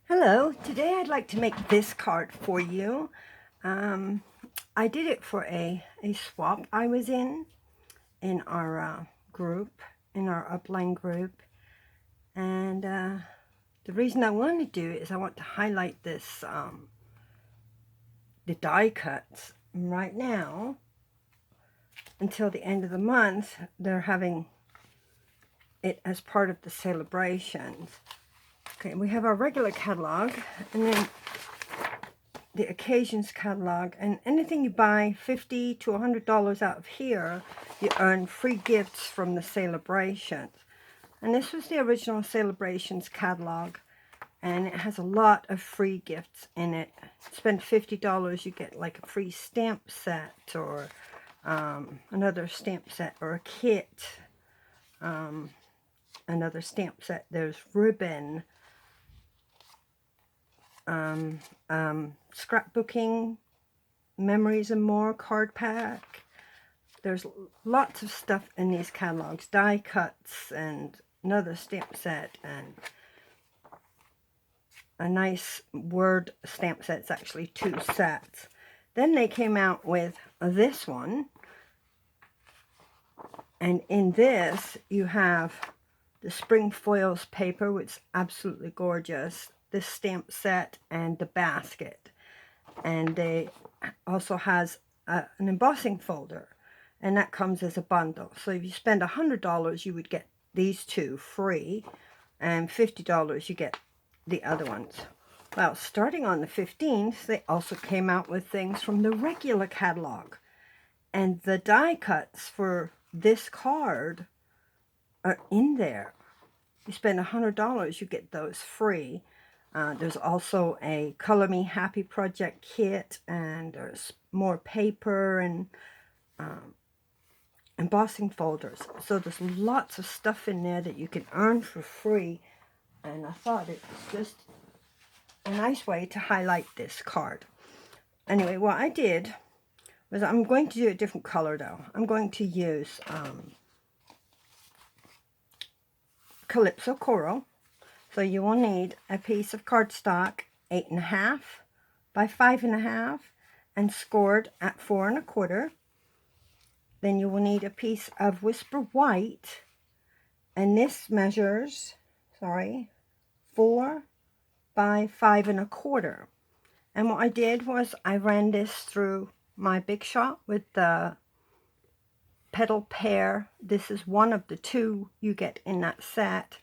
Hello, today I'd like to make this card for you. I did it for a swap I was in our group, in our upline group. And the reason I want to do it is I want to highlight this, the die cuts. Right now, until the end of the month, they're having it as part of the Sale-aBrations. Okay, we have our regular catalog, and then the occasions catalog, and anything you buy $50 to $100 out of here, you earn free gifts from the Sale-aBrations. And this was the original Sale-aBrations catalog, and it has a lot of free gifts in it. Spend $50, you get like a free stamp set, or another stamp set, or a kit, another stamp set. There's ribbon, scrapbooking, memories and more, card pack. There's lots of stuff in these catalogs, die cuts and another stamp set and a nice word stamp set. It's actually 2 sets. Then they came out with this one, and in this you have the spring foils paper, which is absolutely gorgeous, this stamp set and the basket. And they also has an embossing folder, and that comes as a bundle. So if you spend $100, you would get these 2 free, and $50 you get the other ones. Well, starting on the 15th, they also came out with things from the regular catalog, and the die cuts for this card are in there. You spend $100, you get those free. There's also a Color Me Happy project kit, and there's more paper and embossing folders. So there's lots of stuff in there that you can earn for free, and I thought it was just a nice way to highlight this card. Anyway, what I did was, I'm going to do a different color though. I'm going to use Calypso Coral. So you will need a piece of cardstock 8.5 by 5.5 and scored at 4 1/4. Then you will need a piece of Whisper White, and this measures, 4 by 5 1/4. And what I did was I ran this through my Big Shot with the Petal Pear. This is one of the 2 you get in that set.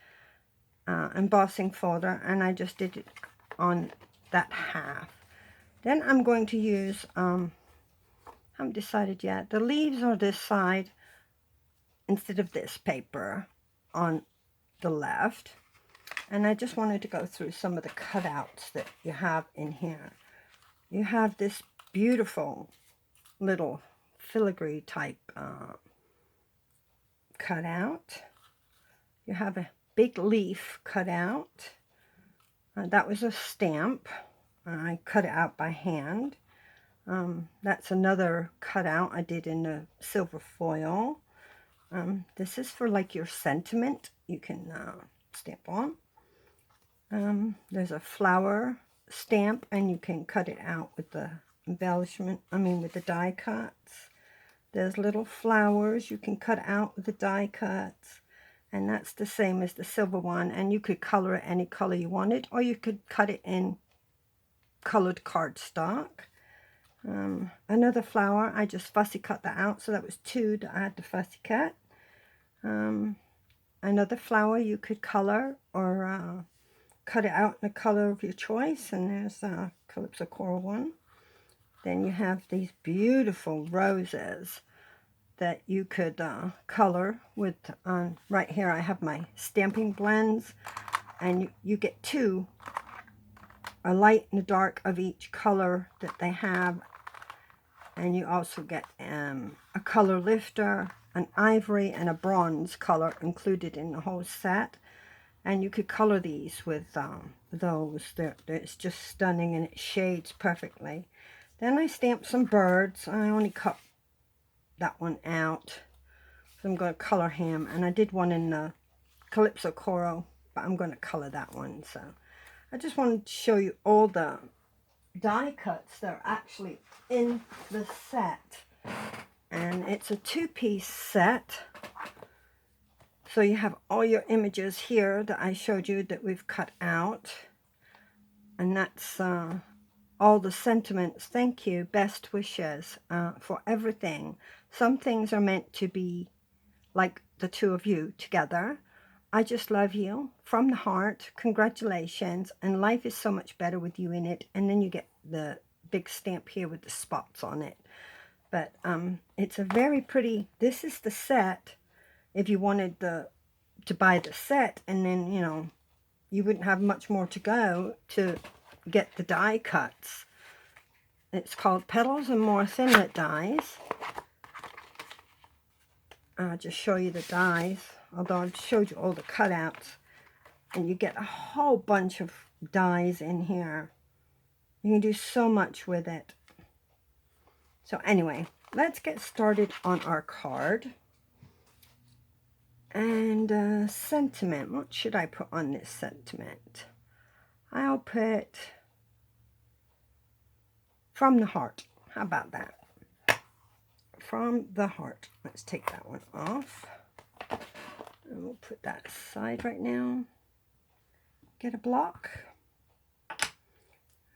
Embossing folder, and I just did it on that half. Then I'm going to use, haven't decided yet, the leaves are this side instead of this paper on the left. And I just wanted to go through some of the cutouts that you have in here. You have this beautiful little filigree type cutout. You have a big leaf cut out. That was a stamp. I cut it out by hand. That's another cutout I did in the silver foil. This is for like your sentiment you can stamp on. There's a flower stamp, and you can cut it out with the embellishment, with the die cuts. There's little flowers you can cut out with the die cuts. And that's the same as the silver one, and you could color it any color you wanted, or you could cut it in colored cardstock. Another flower, I just fussy cut that out, so that was 2 that I had to fussy cut. Another flower you could color, or cut it out in the color of your choice, and there's a Calypso Coral one. Then you have these beautiful roses that you could color with. Right here I have my stamping blends, and you get 2, a light and a dark of each color that they have. And you also get a color lifter, an ivory, and a bronze color included in the whole set. And you could color these with those. It's just stunning, and it shades perfectly. Then I stamped some birds. I only cut that one out, so I'm going to color him. And I did one in the Calypso Coral, but I'm going to color that one. So I just wanted to show you all the die cuts that are actually in the set. And it's a two-piece set. So you have all your images here that I showed you that we've cut out. And that's all the sentiments. Thank you, best wishes for everything. Some things are meant to be like the two of you together. I just love you from the heart. Congratulations. And life is so much better with you in it. And then you get the big stamp here with the spots on it. But it's a very pretty, this is the set. If you wanted to buy the set, and then, you know, you wouldn't have much more to go to get the die cuts. It's called Petals and More Thinlit Dies. I'll just show you the dies, although I've showed you all the cutouts. And you get a whole bunch of dies in here. You can do so much with it. So anyway, let's get started on our card. And sentiment. What should I put on this sentiment? I'll put from the heart. How about that? From the heart. Let's take that one off. And we'll put that aside right now. Get a block.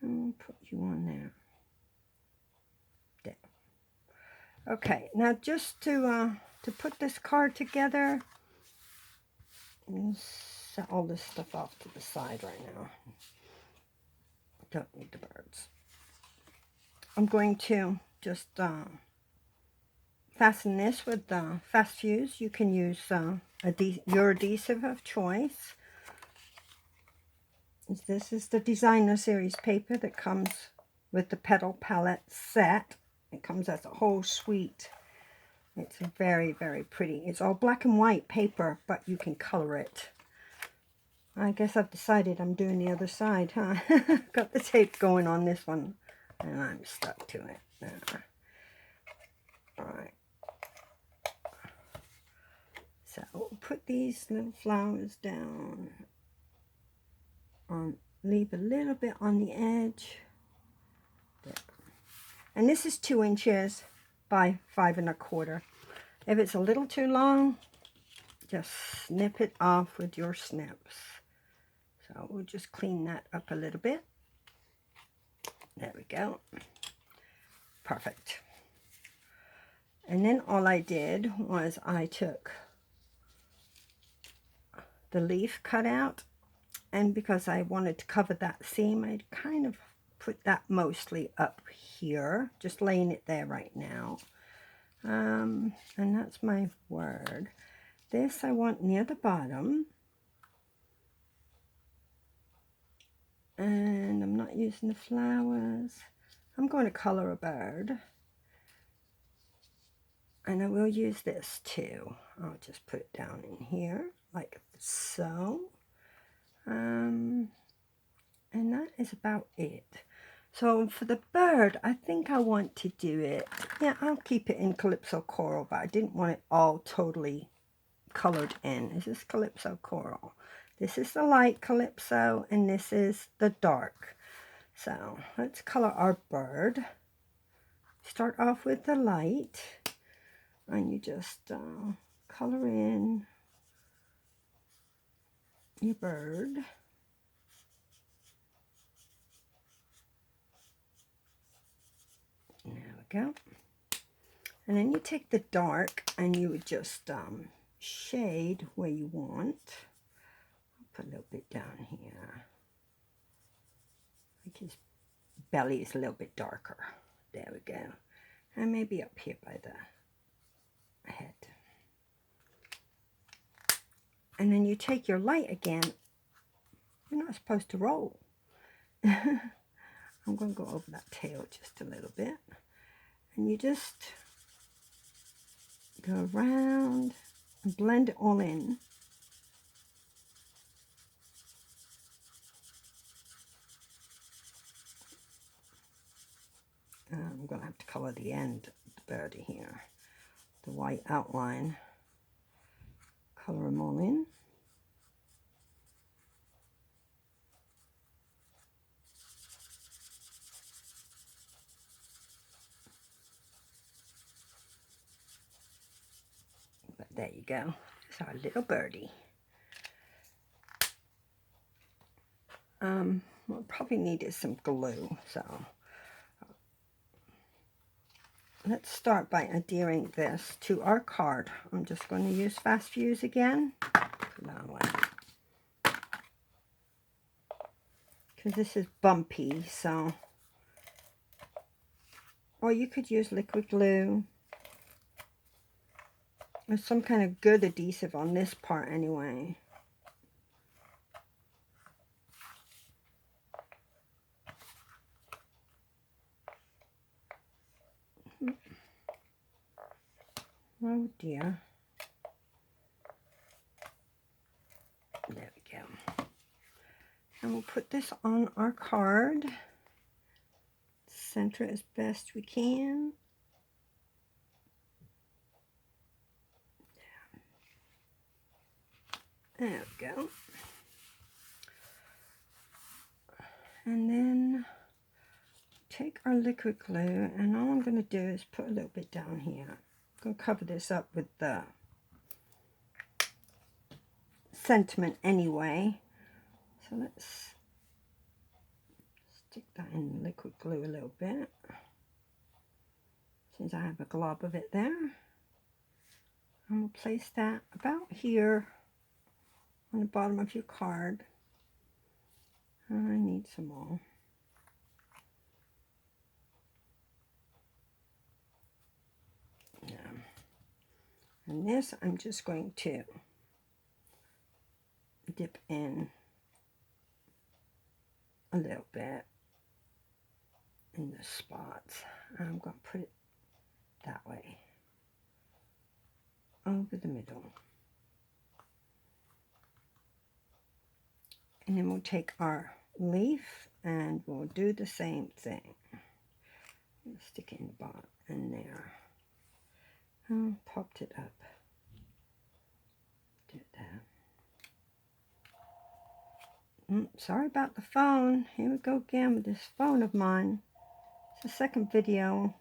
And we'll put you on there. Okay, now just to put this card together, set all this stuff off to the side right now. Don't need the birds. I'm going to just fasten this with fast fuse. You can use your adhesive of choice. This is the designer series paper that comes with the Petal palette set. It comes as a whole suite. It's very, very pretty. It's all black and white paper, but you can color it. I guess I've decided I'm doing the other side, huh? Got the tape going on this one, and I'm stuck to it. All right. So we'll put these little flowers down. Leave a little bit on the edge. There. And this is 2 inches by 5 1/4. If it's a little too long, just snip it off with your snips. So we'll just clean that up a little bit. There we go. Perfect. And then all I did was I took the leaf cutout, and because I wanted to cover that seam, I kind of put that mostly up here, just laying it there right now. And that's my word. This I want near the bottom. And I'm not using the flowers. I'm going to color a bird. And I will use this too. I'll just put it down in here like so. And that is about it. So for the bird, I think I want to do it. Yeah, I'll keep it in Calypso Coral, but I didn't want it all totally colored in. This is Calypso Coral. This is the light Calypso, and this is the dark. So let's color our bird. Start off with the light, and you just color in your bird. There we go. And then you take the dark and you would just shade where you want. I'll put a little bit down here. Like his belly is a little bit darker. There we go. And maybe up here by the head. And then you take your light again. You're not supposed to roll. I'm going to go over that tail just a little bit. And you just go around and blend it all in. I'm going to have to color the end of the birdie here. The white outline. Color them all in. There you go. There's our little birdie. We'll probably need some glue, so let's start by adhering this to our card. I'm just going to use Fast Fuse again. Put that away. Because this is bumpy, so... Or you could use liquid glue. There's some kind of good adhesive on this part anyway. Oh dear. There we go. And we'll put this on our card. Center it as best we can. There we go. And then take our liquid glue, and all I'm going to do is put a little bit down here. I'm going to cover this up with the sentiment anyway. So let's stick that in liquid glue a little bit, since I have a glob of it there. And we'll place that about here on the bottom of your card. I need some more. Yeah. And this I'm just going to dip in a little bit in the spots. I'm going to put it that way over the middle. And then we'll take our leaf and we'll do the same thing. Stick it in the bottom and there. Oh, popped it up. Do that. Sorry about the phone. Here we go again with this phone of mine. It's the second video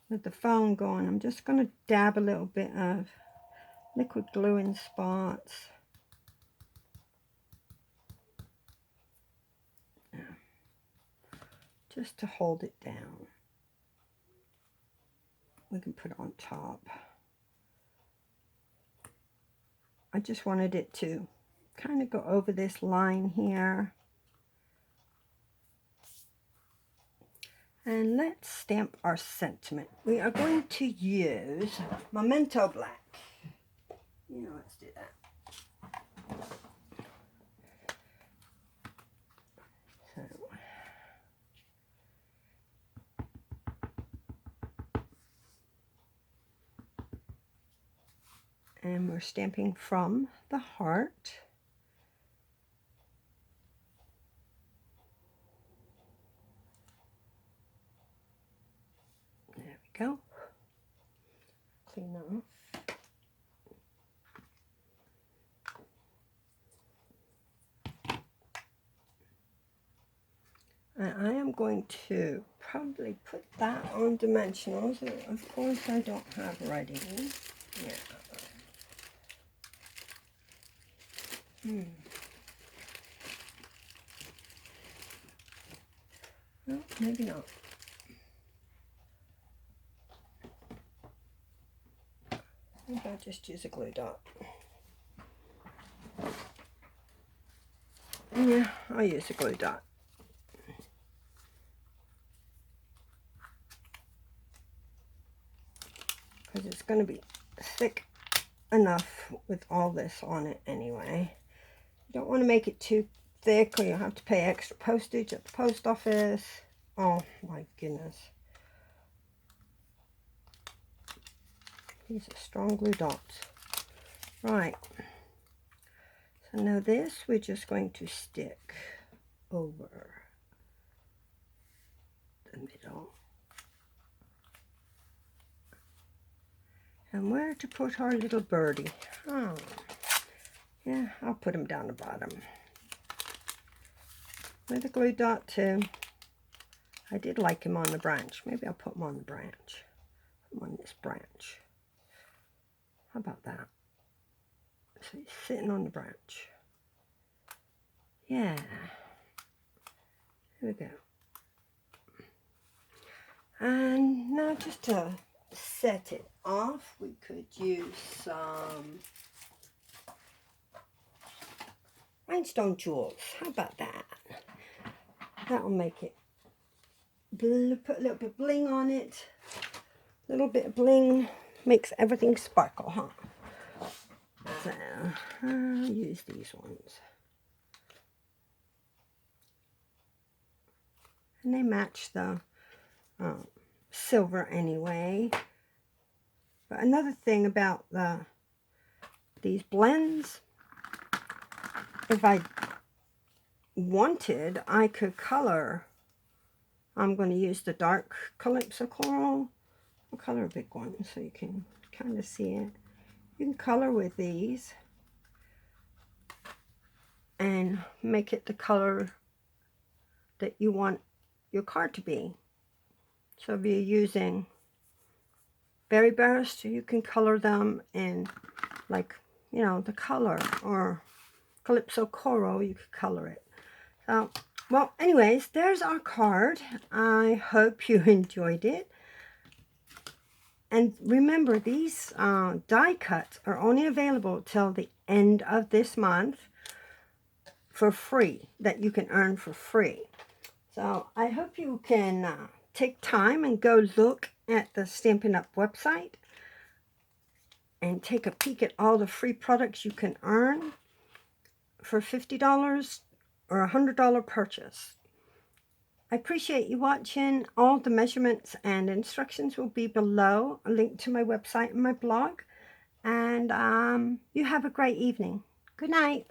with the phone going. I'm just going to dab a little bit of liquid glue in spots. Just to hold it down. We can put it on top. I just wanted it to kind of go over this line here. And let's stamp our sentiment. We are going to use Memento Black. Yeah, let's do that. And we're stamping from the heart. There we go. Clean that off. And I am going to probably put that on dimensionals. Of course, I don't have ready. Yeah. No, maybe not. Maybe I'll just use a glue dot. Yeah, I'll use a glue dot. Because it's going to be thick enough with all this on it anyway. You don't want to make it too thick or you'll have to pay extra postage at the post office. Oh my goodness. These are strong glue dots. Right. So now this we're just going to stick over the middle. And where to put our little birdie? Oh, yeah, I'll put him down the bottom. With a glue dot too. I did like him on the branch. Maybe I'll put him on the branch. Put him on this branch. How about that? So he's sitting on the branch. Yeah. Here we go. And now just to set it off, we could use some rhinestone jewels. How about that? That will make it, put a little bit of bling on it. A little bit of bling makes everything sparkle, huh? So, I'll use these ones. And they match the silver anyway. But another thing about these blends, if I wanted, I could color. I'm going to use the dark Calypso Coral. I'll color a big one so you can kind of see it. You can color with these and make it the color that you want your card to be. So if you're using berry burst, you can color them in, like, you know, the color, or Calypso Coral, you could color it. So, well, anyways, there's our card. I hope you enjoyed it. And remember, these die cuts are only available till the end of this month for free, that you can earn for free. So I hope you can take time and go look at the Stampin' Up! Website and take a peek at all the free products you can earn for $50 or $100 purchase. I appreciate you watching. All the measurements and instructions will be below, a link to my website and my blog. And you have a great evening. Good night.